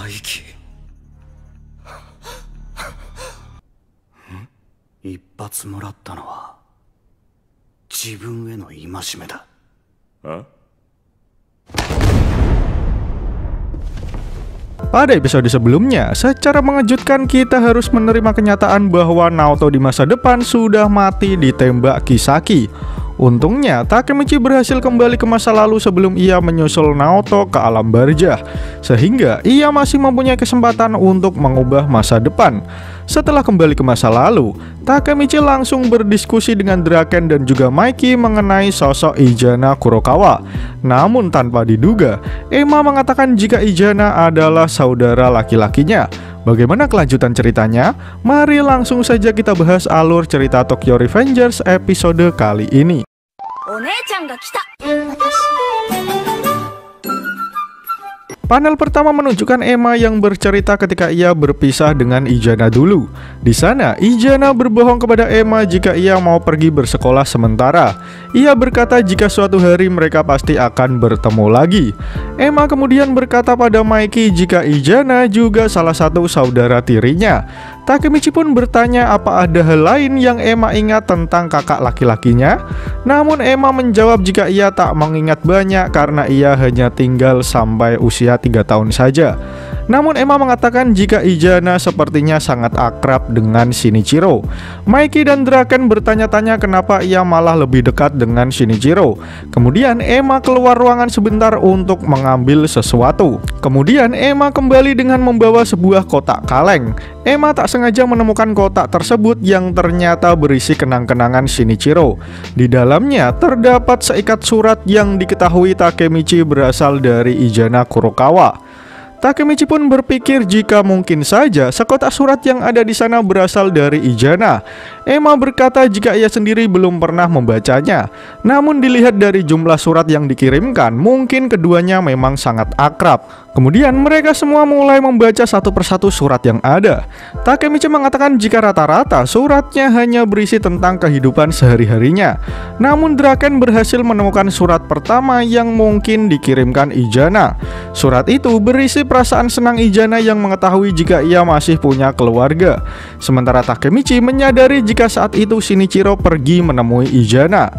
息。一発もらったのは自分への戒めだ。Pada episode sebelumnya, secara mengejutkan kita harus menerima kenyataan bahwa Naoto di masa depan sudah mati ditembak Kisaki. Untungnya, Takemichi berhasil kembali ke masa lalu sebelum ia menyusul Naoto ke alam barzah, sehingga ia masih mempunyai kesempatan untuk mengubah masa depan. Setelah kembali ke masa lalu, Takemichi langsung berdiskusi dengan Draken dan juga Mikey mengenai sosok Izana Kurokawa. Namun tanpa diduga, Emma mengatakan jika Izana adalah saudara laki-lakinya. Bagaimana kelanjutan ceritanya? Mari langsung saja kita bahas alur cerita Tokyo Revengers episode kali ini. Panel pertama menunjukkan Emma yang bercerita ketika ia berpisah dengan Izana dulu. Di sana, Izana berbohong kepada Emma jika ia mau pergi bersekolah sementara. Ia berkata jika suatu hari mereka pasti akan bertemu lagi. Emma kemudian berkata pada Mikey jika Izana juga salah satu saudara tirinya. Takemichi pun bertanya apa ada hal lain yang Emma ingat tentang kakak laki-lakinya. Namun Emma menjawab jika ia tak mengingat banyak karena ia hanya tinggal sampai usia 3 tahun saja. Namun Emma mengatakan jika Izana sepertinya sangat akrab dengan Shinichiro. Mikey dan Draken bertanya-tanya kenapa ia malah lebih dekat dengan Shinichiro. Kemudian Emma keluar ruangan sebentar untuk mengambil sesuatu. Kemudian Emma kembali dengan membawa sebuah kotak kaleng. Emma tak sengaja menemukan kotak tersebut yang ternyata berisi kenang-kenangan Shinichiro. Di dalamnya terdapat seikat surat yang diketahui Takemichi berasal dari Izana Kurokawa. Takemichi pun berpikir jika mungkin saja sekotak surat yang ada di sana berasal dari Izana. Emma berkata jika ia sendiri belum pernah membacanya. Namun dilihat dari jumlah surat yang dikirimkan, mungkin keduanya memang sangat akrab. Kemudian mereka semua mulai membaca satu persatu surat yang ada. Takemichi mengatakan jika rata-rata suratnya hanya berisi tentang kehidupan sehari-harinya. Namun Draken berhasil menemukan surat pertama yang mungkin dikirimkan Izana. Surat itu berisi perasaan senang Izana yang mengetahui jika ia masih punya keluarga. Sementara Takemichi menyadari jika saat itu Shinichiro pergi menemui Izana.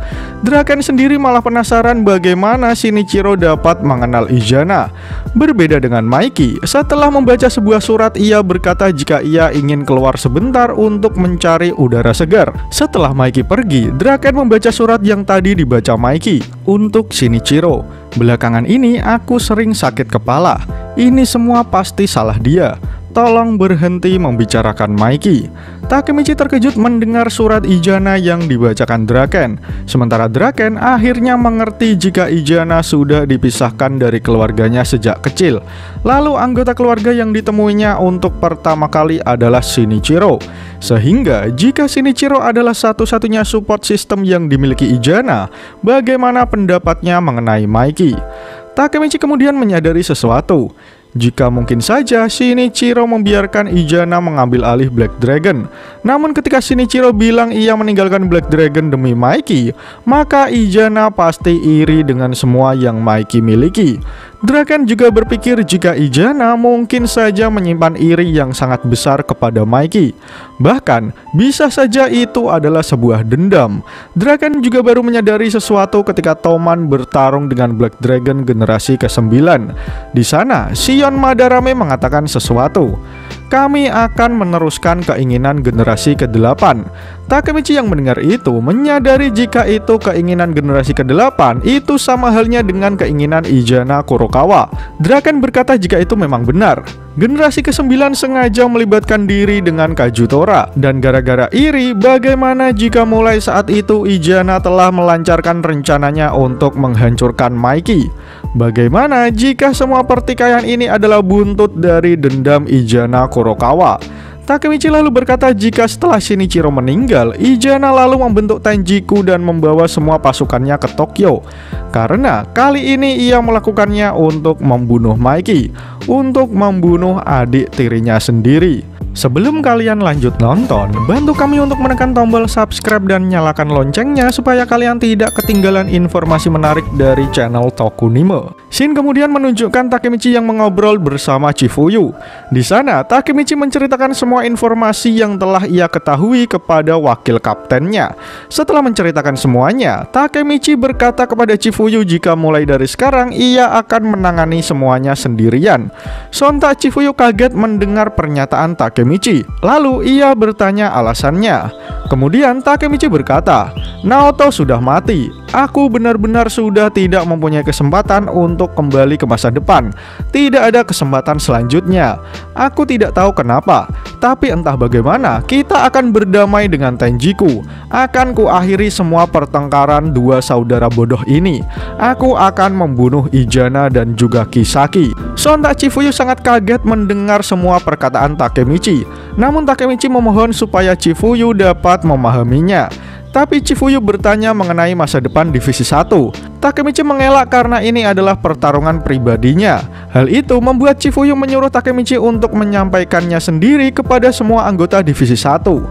Draken sendiri malah penasaran bagaimana Shinichiro dapat mengenal Izana. Berbeda dengan Mikey, setelah membaca sebuah surat ia berkata jika ia ingin keluar sebentar untuk mencari udara segar. Setelah Mikey pergi, Draken membaca surat yang tadi dibaca Mikey untuk Shinichiro. Belakangan ini aku sering sakit kepala. Ini semua pasti salah dia. Tolong berhenti membicarakan Mikey. Takemichi terkejut mendengar surat Izana yang dibacakan Draken. Sementara Draken akhirnya mengerti jika Izana sudah dipisahkan dari keluarganya sejak kecil. Lalu anggota keluarga yang ditemuinya untuk pertama kali adalah Shinichiro. Sehingga jika Shinichiro adalah satu-satunya support system yang dimiliki Izana, bagaimana pendapatnya mengenai Mikey? Takemichi kemudian menyadari sesuatu. Jika mungkin saja Shinichiro membiarkan Izana mengambil alih Black Dragon. Namun ketika Shinichiro bilang ia meninggalkan Black Dragon demi Mikey, maka Izana pasti iri dengan semua yang Mikey miliki. Draken juga berpikir jika Izana mungkin saja menyimpan iri yang sangat besar kepada Mikey. Bahkan, bisa saja itu adalah sebuah dendam. Draken juga baru menyadari sesuatu ketika Toman bertarung dengan Black Dragon generasi ke-9. Di sana, Shion Madarame mengatakan sesuatu. Kami akan meneruskan keinginan generasi ke-8. Takemichi yang mendengar itu menyadari jika itu keinginan generasi ke-8 itu sama halnya dengan keinginan Izana Kurokawa. Draken berkata jika itu memang benar. Generasi ke-9 sengaja melibatkan diri dengan Kajutora. Dan gara-gara iri, bagaimana jika mulai saat itu Izana telah melancarkan rencananya untuk menghancurkan Mikey? Bagaimana jika semua pertikaian ini adalah buntut dari dendam Izana Kurokawa? Takemichi lalu berkata jika setelah Shinichiro meninggal, Izana lalu membentuk Tenjiku dan membawa semua pasukannya ke Tokyo. Karena kali ini ia melakukannya untuk membunuh Mikey. untuk membunuh adik tirinya sendiri. Sebelum kalian lanjut nonton, bantu kami untuk menekan tombol subscribe dan nyalakan loncengnya supaya kalian tidak ketinggalan informasi menarik dari channel Tokunime. Scene kemudian menunjukkan Takemichi yang mengobrol bersama Chifuyu. Di sana, Takemichi menceritakan semua informasi yang telah ia ketahui kepada wakil kaptennya. Setelah menceritakan semuanya, Takemichi berkata kepada Chifuyu jika mulai dari sekarang ia akan menangani semuanya sendirian. Sontak Chifuyu kaget mendengar pernyataan Takemichi. Lalu ia bertanya alasannya. Kemudian Takemichi berkata, "Naoto sudah mati. Aku benar-benar sudah tidak mempunyai kesempatan untuk kembali ke masa depan. Tidak ada kesempatan selanjutnya. Aku tidak tahu kenapa, tapi entah bagaimana kita akan berdamai dengan Tenjiku. Akan kuakhiri semua pertengkaran dua saudara bodoh ini. Aku akan membunuh Izana dan juga Kisaki." Sontak Chifuyu sangat kaget mendengar semua perkataan Takemichi. Namun Takemichi memohon supaya Chifuyu dapat memahaminya. Tapi Chifuyu bertanya mengenai masa depan Divisi 1. Takemichi mengelak karena ini adalah pertarungan pribadinya. Hal itu membuat Chifuyu menyuruh Takemichi untuk menyampaikannya sendiri kepada semua anggota Divisi 1.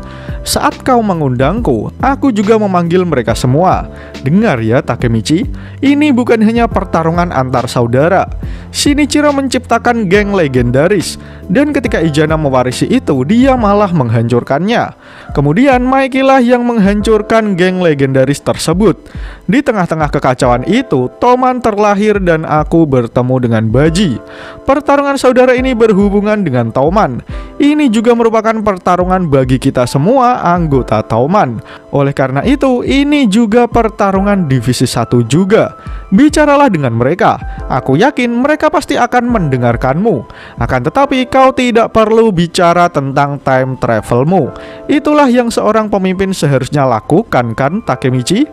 "Saat kau mengundangku, aku juga memanggil mereka semua. Dengar ya Takemichi, ini bukan hanya pertarungan antar saudara. Shinichiro menciptakan geng legendaris, dan ketika Izana mewarisi itu, dia malah menghancurkannya. Kemudian Maiki lah yang menghancurkan geng legendaris tersebut. Di tengah-tengah kekacauan itu, Toman terlahir dan aku bertemu dengan Baji. Pertarungan saudara ini berhubungan dengan Toman. Ini juga merupakan pertarungan bagi kita semua anggota Toman. Oleh karena itu, ini juga pertarungan Divisi 1 juga. Bicaralah dengan mereka. Aku yakin mereka pasti akan mendengarkanmu. Akan tetapi kau tidak perlu bicara tentang time travelmu. Itulah yang seorang pemimpin seharusnya lakukan, kan Takemichi?"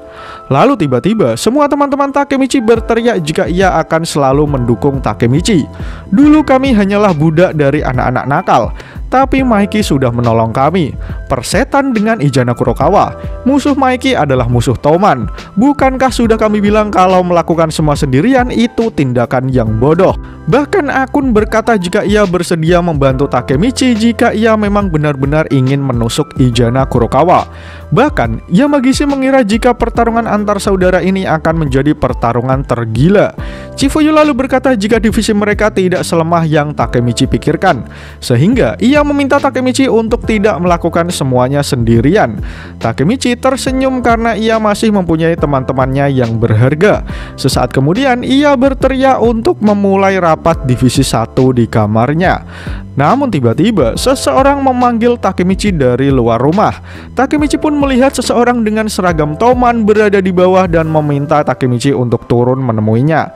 Lalu tiba-tiba semua teman-teman Takemichi berteriak jika ia akan selalu mendukung Takemichi. "Dulu kami hanyalah budak dari anak-anak nakal, tapi Maiki sudah menolong kami. Persetan dengan Izana Kurokawa. Musuh Maiki adalah musuh Toman. Bukankah sudah kami bilang kalau melakukan semua sendirian itu tindakan yang bodoh?" Bahkan Akun berkata jika ia bersedia membantu Takemichi jika ia memang benar-benar ingin menusuk Izana Kurokawa. Bahkan Yamagishi mengira jika pertarungan antar saudara ini akan menjadi pertarungan tergila. Chifuyu lalu berkata jika divisi mereka tidak selemah yang Takemichi pikirkan, sehingga ia meminta Takemichi untuk tidak melakukan semuanya sendirian. Takemichi tersenyum karena ia masih mempunyai teman-temannya yang berharga. Sesaat kemudian ia berteriak untuk memulai rapat Divisi 1 di kamarnya. Namun tiba-tiba seseorang memanggil Takemichi dari luar rumah. Takemichi pun melihat seseorang dengan seragam Toman berada di bawah dan meminta Takemichi untuk turun menemuinya.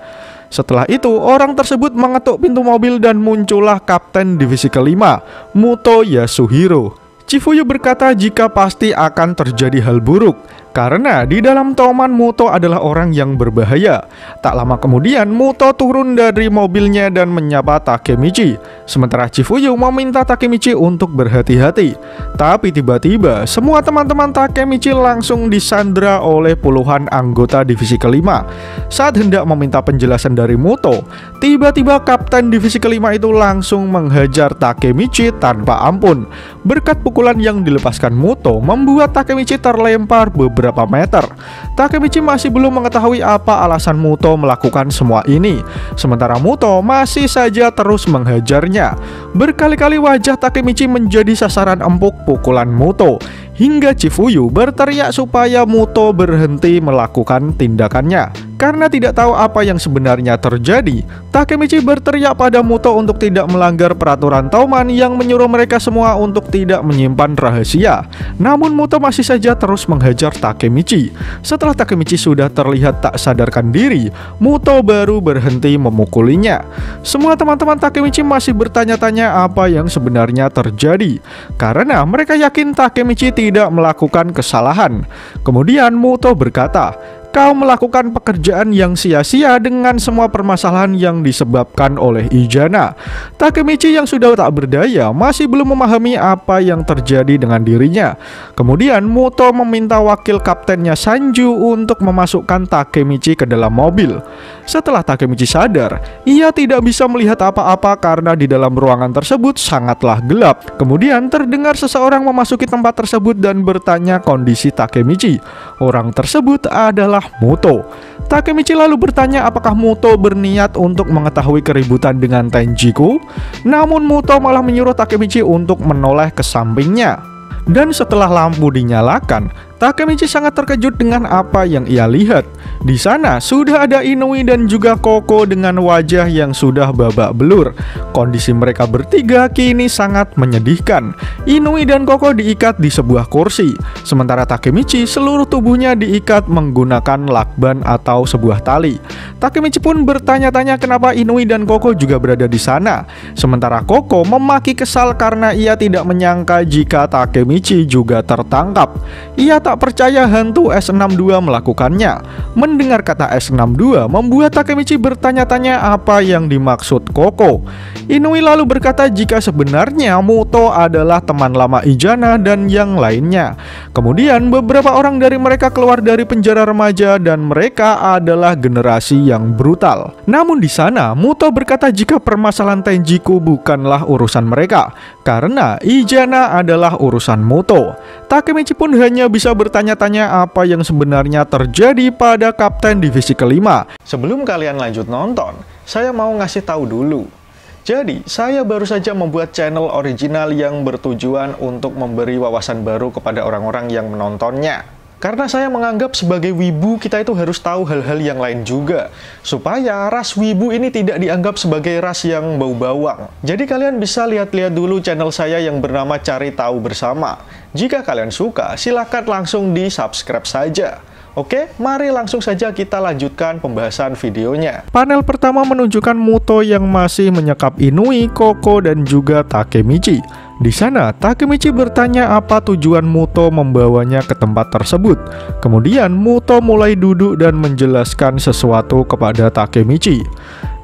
Setelah itu, orang tersebut mengetuk pintu mobil dan muncullah Kapten Divisi kelima, Muto Yasuhiro. Chifuyu berkata jika pasti akan terjadi hal buruk, karena di dalam Toman Muto adalah orang yang berbahaya. Tak lama kemudian Muto turun dari mobilnya dan menyapa Takemichi. Sementara Chifuyu meminta Takemichi untuk berhati-hati. Tapi tiba-tiba semua teman-teman Takemichi langsung disandra oleh puluhan anggota Divisi kelima. Saat hendak meminta penjelasan dari Muto, tiba-tiba Kapten Divisi kelima itu langsung menghajar Takemichi tanpa ampun. Berkat pukulan yang dilepaskan Muto membuat Takemichi terlempar beberapa meter. Takemichi masih belum mengetahui apa alasan Muto melakukan semua ini. Sementara Muto masih saja terus menghajarnya. Berkali-kali wajah Takemichi menjadi sasaran empuk pukulan Muto, hingga Chifuyu berteriak supaya Muto berhenti melakukan tindakannya. Karena tidak tahu apa yang sebenarnya terjadi, Takemichi berteriak pada Muto untuk tidak melanggar peraturan Toman yang menyuruh mereka semua untuk tidak menyimpan rahasia. Namun Muto masih saja terus menghajar Takemichi. Setelah Takemichi sudah terlihat tak sadarkan diri, Muto baru berhenti memukulinya. Semua teman-teman Takemichi masih bertanya-tanya apa yang sebenarnya terjadi, karena mereka yakin Takemichi tidak melakukan kesalahan. Kemudian Muto berkata, kau melakukan pekerjaan yang sia-sia dengan semua permasalahan yang disebabkan oleh Izana. Takemichi yang sudah tak berdaya masih belum memahami apa yang terjadi dengan dirinya. Kemudian Muto meminta wakil kaptennya Sanju untuk memasukkan Takemichi ke dalam mobil. Setelah Takemichi sadar, ia tidak bisa melihat apa-apa karena di dalam ruangan tersebut sangatlah gelap. Kemudian terdengar seseorang memasuki tempat tersebut dan bertanya kondisi Takemichi. Orang tersebut adalah Muto. Takemichi lalu bertanya apakah Muto berniat untuk mengetahui keributan dengan Tenjiku. Namun Muto malah menyuruh Takemichi untuk menoleh ke sampingnya. Dan setelah lampu dinyalakan, Takemichi sangat terkejut dengan apa yang ia lihat. Di sana sudah ada Inui dan juga Koko dengan wajah yang sudah babak belur. Kondisi mereka bertiga kini sangat menyedihkan. Inui dan Koko diikat di sebuah kursi, sementara Takemichi seluruh tubuhnya diikat menggunakan lakban atau sebuah tali. Takemichi pun bertanya-tanya kenapa Inui dan Koko juga berada di sana. Sementara Koko memaki kesal karena ia tidak menyangka jika Takemichi juga tertangkap. Ia tak percaya hantu S62 melakukannya. Mendengar kata S62 membuat Takemichi bertanya-tanya apa yang dimaksud Koko. Inui lalu berkata jika sebenarnya Muto adalah teman lama Izana dan yang lainnya. Kemudian beberapa orang dari mereka keluar dari penjara remaja dan mereka adalah generasi yang brutal. Namun di sana Muto berkata jika permasalahan Tenjiku bukanlah urusan mereka karena Izana adalah urusan Muto. Takemichi pun hanya bisa bertanya-tanya apa yang sebenarnya terjadi pada kapten divisi kelima. Sebelum kalian lanjut nonton, saya mau ngasih tahu dulu. Jadi, saya baru saja membuat channel original yang bertujuan untuk memberi wawasan baru kepada orang-orang yang menontonnya. Karena saya menganggap sebagai wibu kita itu harus tahu hal-hal yang lain juga, supaya ras wibu ini tidak dianggap sebagai ras yang bau bawang. Jadi kalian bisa lihat-lihat dulu channel saya yang bernama Cari Tahu Bersama. Jika kalian suka, silahkan langsung di-subscribe saja. Oke, mari langsung saja kita lanjutkan pembahasan videonya. Panel pertama menunjukkan Muto yang masih menyekap Inui, Koko, dan juga Takemichi. Di sana, Takemichi bertanya apa tujuan Muto membawanya ke tempat tersebut. Kemudian, Muto mulai duduk dan menjelaskan sesuatu kepada Takemichi.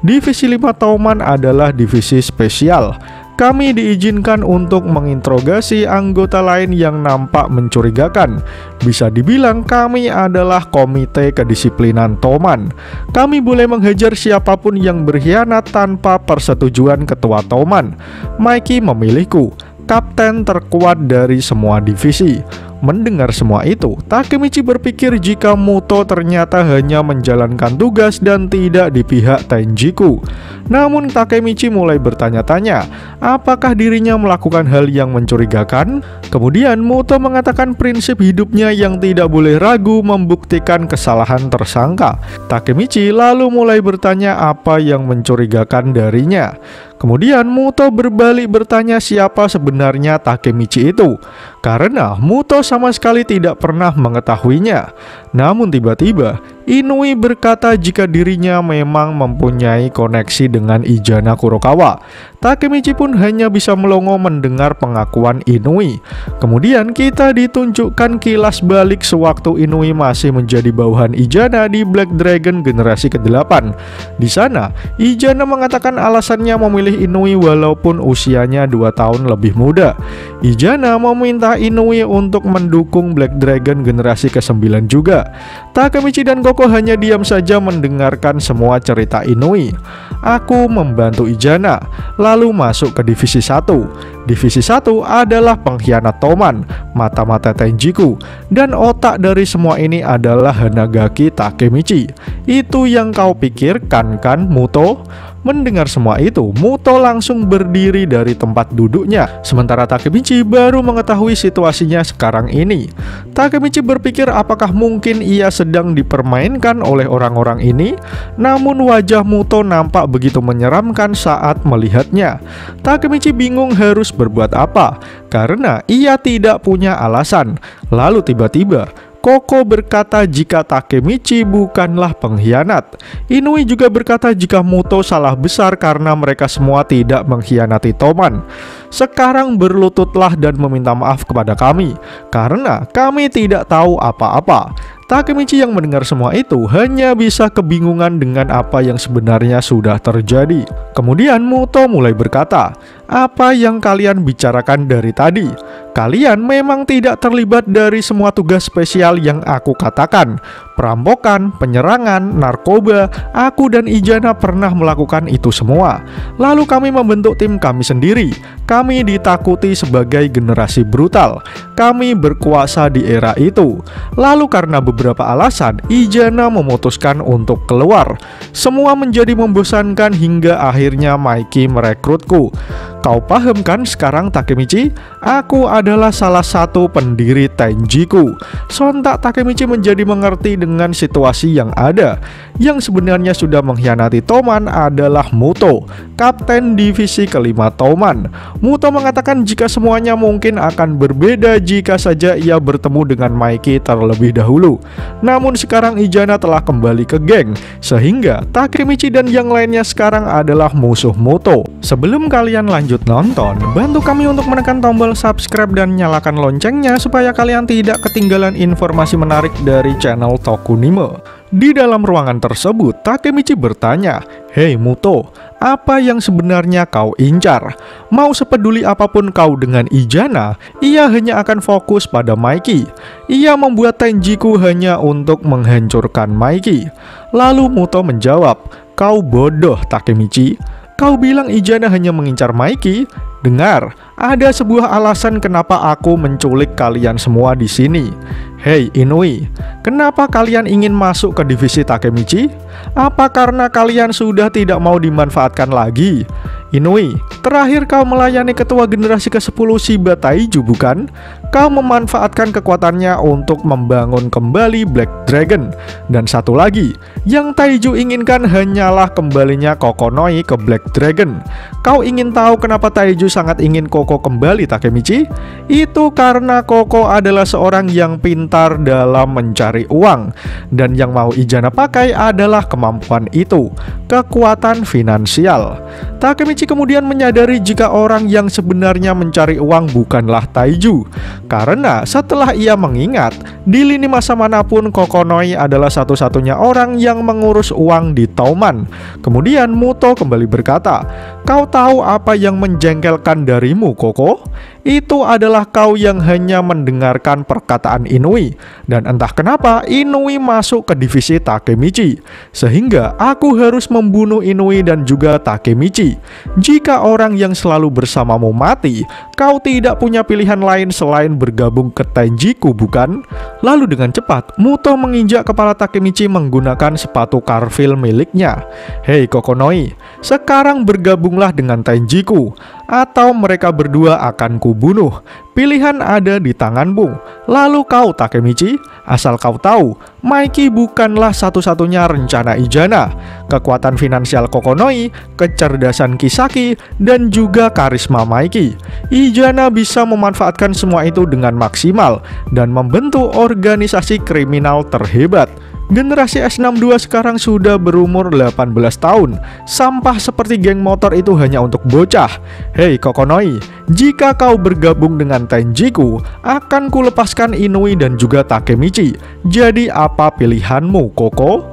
Divisi 5 Touman adalah divisi spesial. Kami diizinkan untuk menginterogasi anggota lain yang nampak mencurigakan. Bisa dibilang kami adalah komite kedisiplinan Touman. Kami boleh menghajar siapapun yang berkhianat tanpa persetujuan ketua Touman. Mikey memilihku, kapten terkuat dari semua divisi. Mendengar semua itu, Takemichi berpikir jika Muto ternyata hanya menjalankan tugas dan tidak di pihak Tenjiku. Namun Takemichi mulai bertanya-tanya, apakah dirinya melakukan hal yang mencurigakan? Kemudian Muto mengatakan prinsip hidupnya yang tidak boleh ragu membuktikan kesalahan tersangka. Takemichi lalu mulai bertanya apa yang mencurigakan darinya. Kemudian Muto berbalik bertanya siapa sebenarnya Takemichi itu, karena Muto sama sekali tidak pernah mengetahuinya. Namun tiba-tiba Inui berkata jika dirinya memang mempunyai koneksi dengan Izana Kurokawa. Takemichi pun hanya bisa melongo mendengar pengakuan Inui. Kemudian kita ditunjukkan kilas balik sewaktu Inui masih menjadi bawahan Izana di Black Dragon generasi ke-8. Di sana, Izana mengatakan alasannya memilih Inui walaupun usianya 2 tahun lebih muda. Izana meminta Inui untuk mendukung Black Dragon generasi ke-9 juga. Takemichi dan Koko hanya diam saja mendengarkan semua cerita Inui. Aku membantu Izana, lalu masuk ke divisi 1. Divisi 1 adalah pengkhianat Touman, mata-mata Tenjiku, dan otak dari semua ini adalah Hanagaki Takemichi. Itu yang kau pikirkan kan, Muto? Mendengar semua itu, Muto langsung berdiri dari tempat duduknya, sementara Takemichi baru mengetahui situasinya sekarang ini. Takemichi berpikir apakah mungkin ia sedang dipermainkan oleh orang-orang ini, namun wajah Muto nampak begitu menyeramkan saat melihatnya. Takemichi bingung harus berbuat apa, karena ia tidak punya alasan. Lalu tiba-tiba, Koko berkata jika Takemichi bukanlah pengkhianat. Inui juga berkata jika Muto salah besar karena mereka semua tidak mengkhianati Toman. Sekarang berlututlah dan meminta maaf kepada kami, karena kami tidak tahu apa-apa. Takemichi yang mendengar semua itu hanya bisa kebingungan dengan apa yang sebenarnya sudah terjadi. Kemudian Muto mulai berkata, "Apa yang kalian bicarakan dari tadi? Kalian memang tidak terlibat dari semua tugas spesial yang aku katakan. Perampokan, penyerangan, narkoba, aku dan Ijana pernah melakukan itu semua. Lalu kami membentuk tim kami sendiri. Kami ditakuti sebagai generasi brutal. Kami berkuasa di era itu. Lalu karena beberapa alasan, Ijana memutuskan untuk keluar. Semua menjadi membosankan hingga akhirnya Maiki merekrutku. Kau paham kan sekarang Takemichi? Aku adalah salah satu pendiri Tenjiku." Sontak Takemichi menjadi mengerti dengan situasi yang ada. Yang sebenarnya sudah mengkhianati Toman adalah Muto, kapten divisi kelima Toman. Muto mengatakan jika semuanya mungkin akan berbeda jika saja ia bertemu dengan Maiki terlebih dahulu. Namun sekarang Ijana telah kembali ke geng, sehingga Takemichi dan yang lainnya sekarang adalah musuh Muto. Sebelum kalian lanjut nonton, bantu kami untuk menekan tombol subscribe dan nyalakan loncengnya supaya kalian tidak ketinggalan informasi menarik dari channel Tokunime. Di dalam ruangan tersebut, Takemichi bertanya, "Hei Muto, apa yang sebenarnya kau incar? Mau sepeduli apapun kau dengan Ijana, ia hanya akan fokus pada Maiki. Ia membuat Tenjiku hanya untuk menghancurkan Maiki." Lalu Muto menjawab, "Kau bodoh Takemichi. Kau bilang Ijana hanya mengincar Maiki? Dengar, ada sebuah alasan kenapa aku menculik kalian semua di sini. Hei Inui, kenapa kalian ingin masuk ke divisi Takemichi? Apa karena kalian sudah tidak mau dimanfaatkan lagi? Inui, terakhir kau melayani ketua generasi ke-10 Shiba Taiju bukan? Kau memanfaatkan kekuatannya untuk membangun kembali Black Dragon. Dan satu lagi, yang Taiju inginkan hanyalah kembalinya Kokonoi ke Black Dragon. Kau ingin tahu kenapa Taiju sangat ingin Koko kembali Takemichi? Itu karena Koko adalah seorang yang pintar dalam mencari uang. Dan yang mau Ijana pakai adalah kemampuan itu, kekuatan finansial. Takemichi kemudian menyadari jika orang yang sebenarnya mencari uang bukanlah Taiju. Karena setelah ia mengingat, di lini masa manapun Kokonoi adalah satu-satunya orang yang mengurus uang di Toman. Kemudian Muto kembali berkata, "Kau tahu apa yang menjengkelkan darimu, Koko? Itu adalah kau yang hanya mendengarkan perkataan Inui. Dan entah kenapa Inui masuk ke divisi Takemichi, sehingga aku harus membunuh Inui dan juga Takemichi. Jika orang yang selalu bersamamu mati, kau tidak punya pilihan lain selain bergabung ke Tenjiku bukan?" Lalu dengan cepat Muto menginjak kepala Takemichi menggunakan sepatu karfil miliknya. "Hei Kokonoi, sekarang bergabunglah dengan Tenjiku, atau mereka berdua akan kubunuh. Pilihan ada di tanganmu. Lalu kau Takemichi, asal kau tahu, Maiki bukanlah satu-satunya rencana Ijana. Kekuatan finansial Kokonoi, kecerdasan Kisaki, dan juga karisma Maiki. Ijana bisa memanfaatkan semua itu dengan maksimal dan membentuk organisasi kriminal terhebat. Generasi S62 sekarang sudah berumur 18 tahun. Sampah seperti geng motor itu hanya untuk bocah. Hei Kokonoi, jika kau bergabung dengan Tenjiku, akan kulepaskan Inui dan juga Takemichi. Jadi apa pilihanmu, Koko?"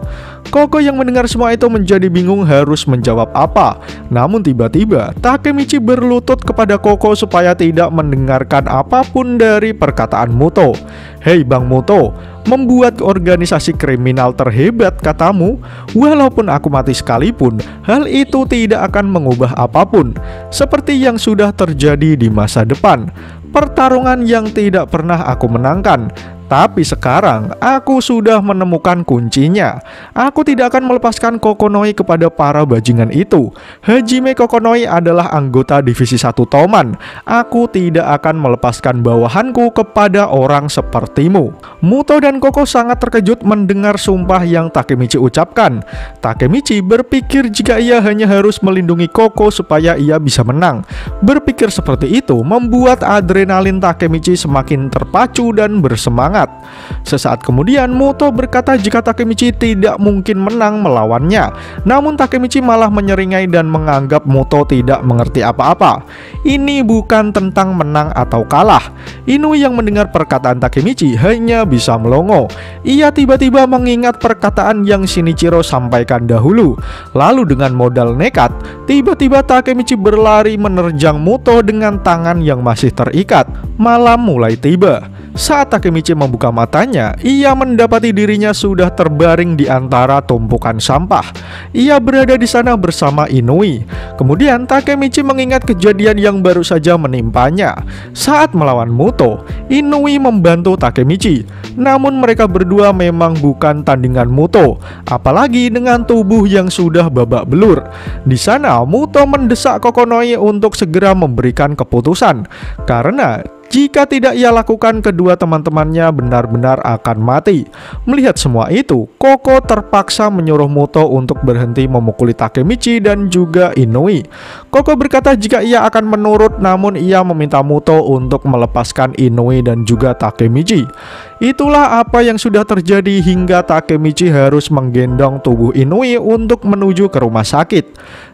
Koko yang mendengar semua itu menjadi bingung harus menjawab apa. Namun tiba-tiba Takemichi berlutut kepada Koko supaya tidak mendengarkan apapun dari perkataan Muto. "Hei Bang Muto, membuat organisasi kriminal terhebat katamu? Walaupun aku mati sekalipun, hal itu tidak akan mengubah apapun. Seperti yang sudah terjadi di masa depan. Pertarungan yang tidak pernah aku menangkan. Tapi sekarang aku sudah menemukan kuncinya. Aku tidak akan melepaskan Kokonoi kepada para bajingan itu. Hajime Kokonoi adalah anggota divisi 1 Toman. Aku tidak akan melepaskan bawahanku kepada orang sepertimu." Muto dan Koko sangat terkejut mendengar sumpah yang Takemichi ucapkan. Takemichi berpikir jika ia hanya harus melindungi Koko supaya ia bisa menang. Berpikir seperti itu membuat adrenalin Takemichi semakin terpacu dan bersemangat. hangat. Sesaat kemudian Muto berkata jika Takemichi tidak mungkin menang melawannya. Namun Takemichi malah menyeringai dan menganggap Muto tidak mengerti apa-apa. Ini bukan tentang menang atau kalah. Inui yang mendengar perkataan Takemichi hanya bisa melongo. Ia tiba-tiba mengingat perkataan yang Shinichiro sampaikan dahulu. Lalu dengan modal nekat, tiba-tiba Takemichi berlari menerjang Muto dengan tangan yang masih terikat. Malam mulai tiba. Saat Takemichi membuka matanya, ia mendapati dirinya sudah terbaring di antara tumpukan sampah. Ia berada di sana bersama Inui. Kemudian Takemichi mengingat kejadian yang baru saja menimpanya. Saat melawan Muto, Inui membantu Takemichi. Namun mereka berdua memang bukan tandingan Muto, apalagi dengan tubuh yang sudah babak belur. Di sana Muto mendesak Kokonoi untuk segera memberikan keputusan, karena jika tidak ia lakukan, kedua teman-temannya benar-benar akan mati. Melihat semua itu, Koko terpaksa menyuruh Muto untuk berhenti memukuli Takemichi dan juga Inui. Koko berkata jika ia akan menurut, namun ia meminta Muto untuk melepaskan Inui dan juga Takemichi. Itulah apa yang sudah terjadi hingga Takemichi harus menggendong tubuh Inui untuk menuju ke rumah sakit.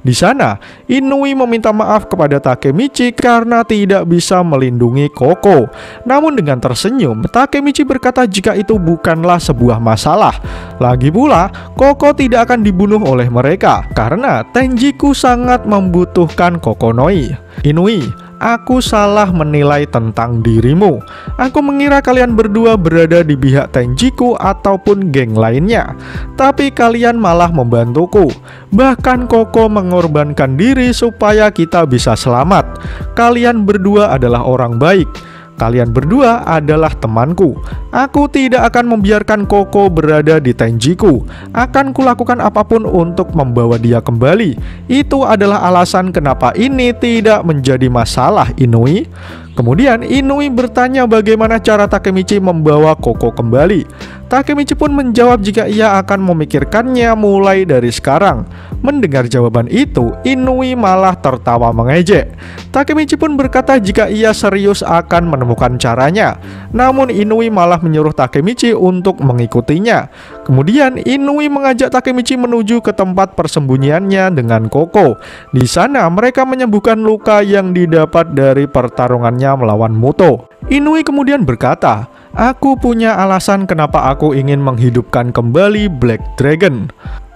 Di sana, Inui meminta maaf kepada Takemichi karena tidak bisa melindungi Koko. Namun dengan tersenyum, Takemichi berkata jika itu bukanlah sebuah masalah. Lagi pula, Koko tidak akan dibunuh oleh mereka karena Tenjiku sangat membutuhkan Kokonoi. Inui, aku salah menilai tentang dirimu. Aku mengira kalian berdua berada di pihak Tenjiku ataupun geng lainnya, tapi kalian malah membantuku. Bahkan Koko mengorbankan diri supaya kita bisa selamat. Kalian berdua adalah orang baik. Kalian berdua adalah temanku. Aku tidak akan membiarkan Koko berada di Tenjiku. Akan kulakukan apapun untuk membawa dia kembali. Itu adalah alasan kenapa ini tidak menjadi masalah, Inui. Kemudian Inui bertanya bagaimana cara Takemichi membawa Koko kembali. Takemichi pun menjawab jika ia akan memikirkannya mulai dari sekarang. Mendengar jawaban itu, Inui malah tertawa mengejek. Takemichi pun berkata jika ia serius akan menemukan caranya. Namun Inui malah menyuruh Takemichi untuk mengikutinya. Kemudian Inui mengajak Takemichi menuju ke tempat persembunyiannya dengan Koko. Di sana mereka menyembuhkan luka yang didapat dari pertarungannya melawan Muto. Inui kemudian berkata, aku punya alasan kenapa aku ingin menghidupkan kembali Black Dragon.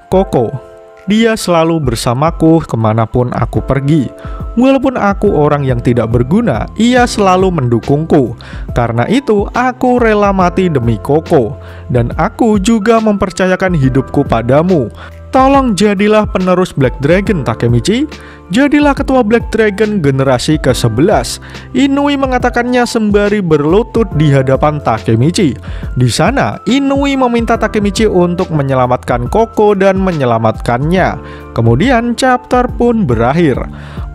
Koko, dia selalu bersamaku kemanapun aku pergi. Walaupun aku orang yang tidak berguna, ia selalu mendukungku. Karena itu, aku rela mati demi Koko. Dan aku juga mempercayakan hidupku padamu. Tolong jadilah penerus Black Dragon, Takemichi. Jadilah ketua Black Dragon generasi ke-11. Inui mengatakannya sembari berlutut di hadapan Takemichi. Di sana, Inui meminta Takemichi untuk menyelamatkan Koko dan menyelamatkannya. Kemudian chapter pun berakhir.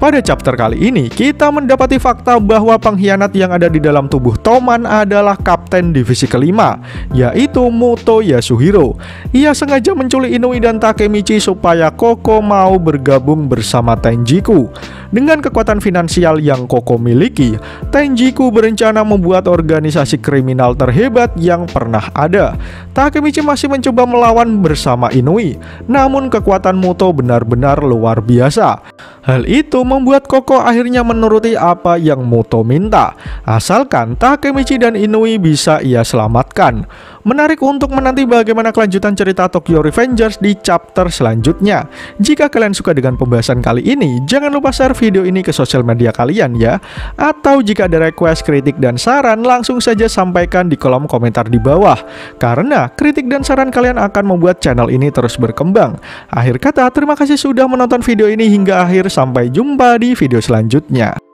Pada chapter kali ini, kita mendapati fakta bahwa pengkhianat yang ada di dalam tubuh Toman adalah Kapten Divisi kelima, yaitu Muto Yasuhiro. Ia sengaja menculik Inui dan Takemichi supaya Koko mau bergabung bersama Tenjiku. Dengan kekuatan finansial yang Koko miliki, Tenjiku berencana membuat organisasi kriminal terhebat yang pernah ada. Takemichi masih mencoba melawan bersama Inui, namun kekuatan Muto benar-benar luar biasa. Hal itu membuat Koko akhirnya menuruti apa yang Muto minta, asalkan Takemichi dan Inui bisa ia selamatkan. Menarik untuk menanti bagaimana kelanjutan cerita Tokyo Revengers di chapter selanjutnya. Jika kalian suka dengan pembahasan kali ini, jangan lupa share video ini ke sosial media kalian ya. Atau jika ada request, kritik, dan saran, langsung saja sampaikan di kolom komentar di bawah. Karena kritik dan saran kalian akan membuat channel ini terus berkembang. Akhir kata, terima kasih sudah menonton video ini hingga akhir. Sampai jumpa di video selanjutnya.